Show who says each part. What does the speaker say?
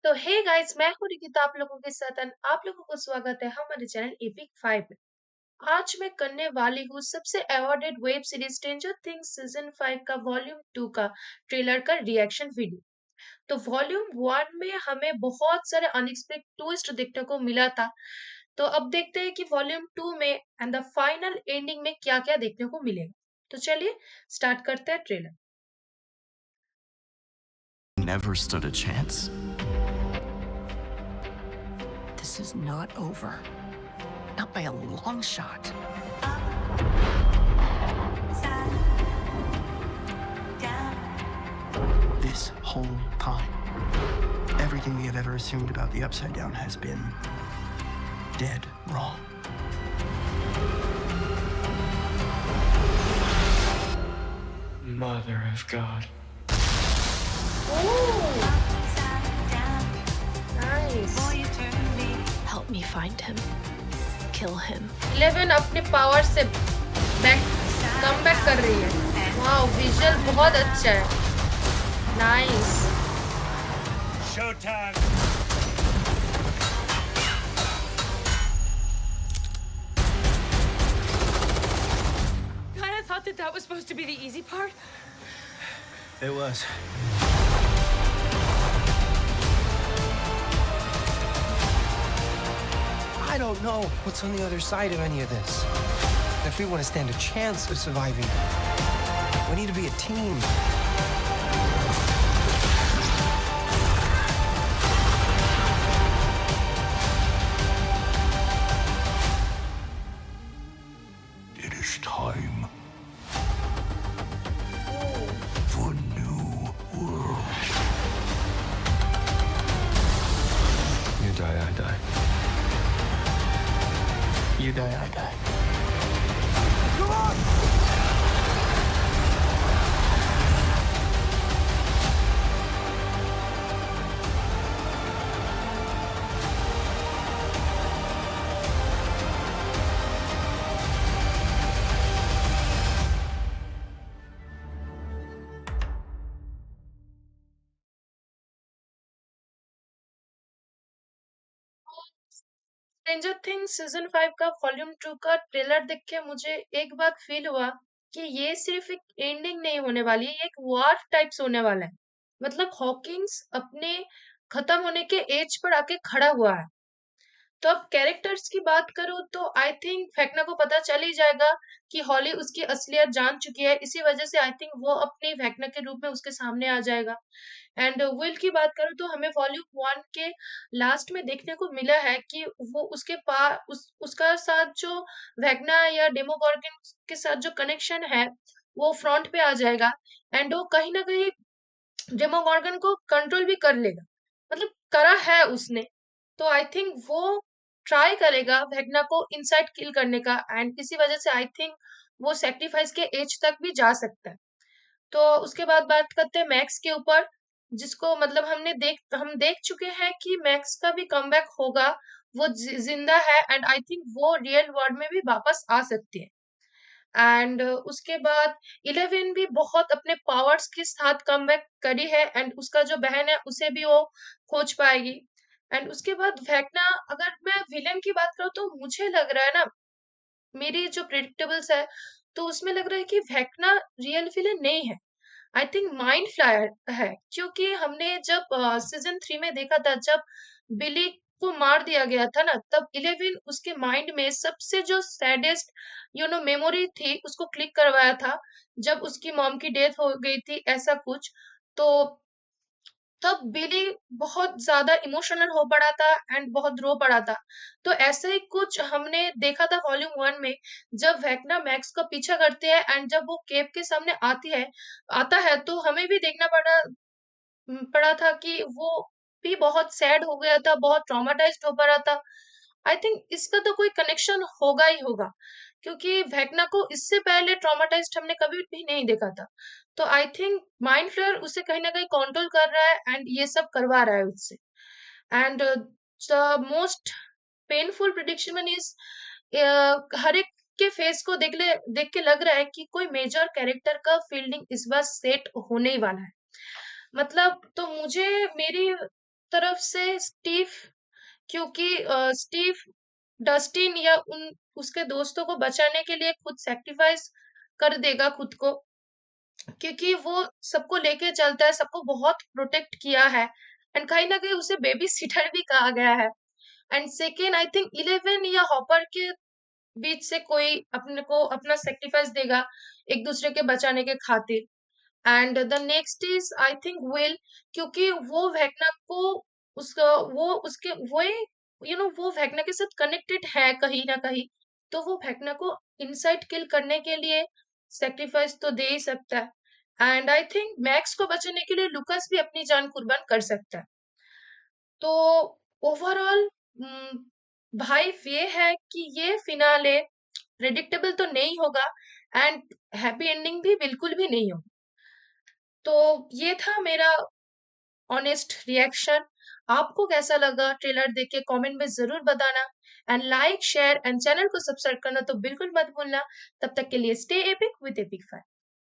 Speaker 1: तो hey guys, मैं हूँ रिकिता आप लोगों के साथ and आप लोगों को स्वागत है हमारे चैनल एपिक 5 में। आज मैं करने वाली हूँ सबसे awarded web series stranger things season 5 का वॉल्यूम 2 का ट्रेलर का रिएक्शन वीडियो। तो वॉल्यूम 1 में हमें बहुत सारे अनएक्सपेक्टेड ट्विस्ट देखने को मिला था। तो अब देखते हैं कि वॉल्यूम 2 में एंड द फाइनल एंडिंग में क्या-क्या देखने को मिलेगा। तो चलिए स्टार्ट करते हैं trailer.
Speaker 2: Never stood a chance.
Speaker 3: This is not over. Not by a long shot.
Speaker 4: This whole time, everything we have ever assumed about the Upside Down has been dead wrong.
Speaker 5: Mother of God.
Speaker 1: Oh! Nice.
Speaker 6: Help me find him. Kill him.
Speaker 1: 11 अपने power से comeback कर रही है। Wow, visual बहुत अच्छा है। Nice.
Speaker 5: Showtime!
Speaker 6: Kinda thought that was supposed to be the easy part.
Speaker 4: It was. I don't know what's on the other side of any of this. If we want to stand a chance of surviving, we need to be a team.
Speaker 2: It is time for new world.
Speaker 5: You die, I die.
Speaker 4: You die, I die.
Speaker 1: Stranger things season 5 का volume 2 का trailer देख के मुझे एक बात feel हुआ कि ये सिर्फ एक एंडिंग नहीं होने वाली है, ये एक वॉर टाइप्स होने वाला है। मतलब हॉकिंस अपने खत्म होने के एज पर आके खड़ा हुआ है। तो अब कैरेक्टर्स की बात करूँ तो आई थिंक फेक्ना को पता चल ही जाएगा कि हॉली उसकी असलियत जान चुकी है। इसी वजह से आई थिंक वो अपनी फेक्ना के रूप में उसके सामने आ जाएगा। एंड विल की बात करूँ तो हमें वॉल्यूम 1 के लास्ट में देखने को मिला है कि वो उसके उसका साथ जो वेगना या डेमोगोर्गन के साथ जो कनेक्शन है, वो फ्रंट पे आ जाएगा एंड वो कहीं न कहीं डेमोगोर्गन को कंट्रोल भी कर लेगा। मतलब करा है उसने। तो आई थिंक वो ट्राई करेगा वेगना को इनसाइड किल करने का एंड इसी वजह से आई थिंक वो सैक्रिफाइस के एज तक भी जा सकता है। तो उसके बाद बात करते हैं मैक्स के ऊपर, जिसको मतलब हम देख चुके हैं कि मैक्स का भी कमबैक होगा। वो जिंदा है एंड आई थिंक वो रियल वर्ल्ड में भी वापस आ सकती है। एंड उसके बाद 11 भी बहुत अपने पावर्स के साथ कमबैक करी है एंड उसका जो बहन है उसे भी वो खोज पाएगी। एंड उसके बाद वेक्ना, अगर मैं विलेन की बात करूँ तो मुझे लग रहा है ना, मेरी जो प्रिडिक्टेबल्स है तो उसमें लग रहा है कि वेक्ना रियल विलेन नहीं है। आई थिंक माइंड फ्लायर है, क्योंकि हमने जब सीजन 3 में देखा था, जब बिली को मार दिया गया था ना, तब 11 उसके माइंड में सबसे जो सैडेस्ट मेमोरी थी उसको क्लिक करवाया था, जब उसकी मॉम की डेथ हो गई थी ऐसा कुछ। तो तब बिली बहुत ज्यादा इमोशनल हो पड़ा था एंड बहुत रो पड़ा था। तो ऐसे ही कुछ हमने देखा था वॉल्यूम 1 में, जब वेक्ना मैक्स का पीछा करती है एंड जब वो केव के सामने आता है तो हमें भी देखना पड़ा था कि वो भी बहुत सैड हो गया था, बहुत ट्रॉमाटाइज्ड हो पड़ा था। आई थिंक इसका तो कोई कनेक्शन होगा ही होगा, क्योंकि वेक्ना को इससे पहले ट्रॉमाटाइज्ड हमने कभी भी नहीं देखा था। तो आई थिंक माइंड फ्लेयर उसे कहीं न कहीं कंट्रोल कर रहा है एंड ये सब करवा रहा है उससे। And the most painful prediction is हर एक के फेस को देख के लग रहा है कि कोई मेजर कैरेक्टर का फील्डिंग इस बार सेट होने ही वाला है। मतलब तो मुझे मेरी तरफ से स्टीव, क्योंकि स्टीव डस्टिन या उन उसके दोस्तों को बचाने के लिए खुद सैक्रिफाइस कर देगा खुद को, क्योंकि वो सबको लेके चलता है, सबको बहुत प्रोटेक्ट किया है, एंड कहीं ना कहीं उसे बेबी सीटर भी कहा गया है। एंड सेकेंड, आई थिंक 11 या हॉपर के बीच से कोई अपने को अपना सेक्रीफाइस देगा एक दूसरे के बचाने के खातिर। And the next is I think will, क्योंकि वो वेगना को उसका वो उसके वही वो वेगना के साथ कनेक्टेड है कहीं ना कहीं, तो वो वेगना को इनसाइड किल करने के लिए सेक्रीफाइस तो दे ही सकता है। एंड आई थिंक मैक्स को बचाने के लिए लुकास भी अपनी जान कुर्बान कर सकता है। तो ओवरऑल भाई ये है कि ये फिनाले प्रेडिक्टेबल तो नहीं होगा, एंड हैप्पी एंडिंग भी बिल्कुल भी नहीं होगा। तो ये था मेरा ऑनेस्ट रिएक्शन। आपको कैसा लगा ट्रेलर देख के कमेंट में जरूर बताना, and like share and channel को सब्सक्राइब करना तो बिल्कुल मत भूलना। तब तक के लिए stay epic with epic fan.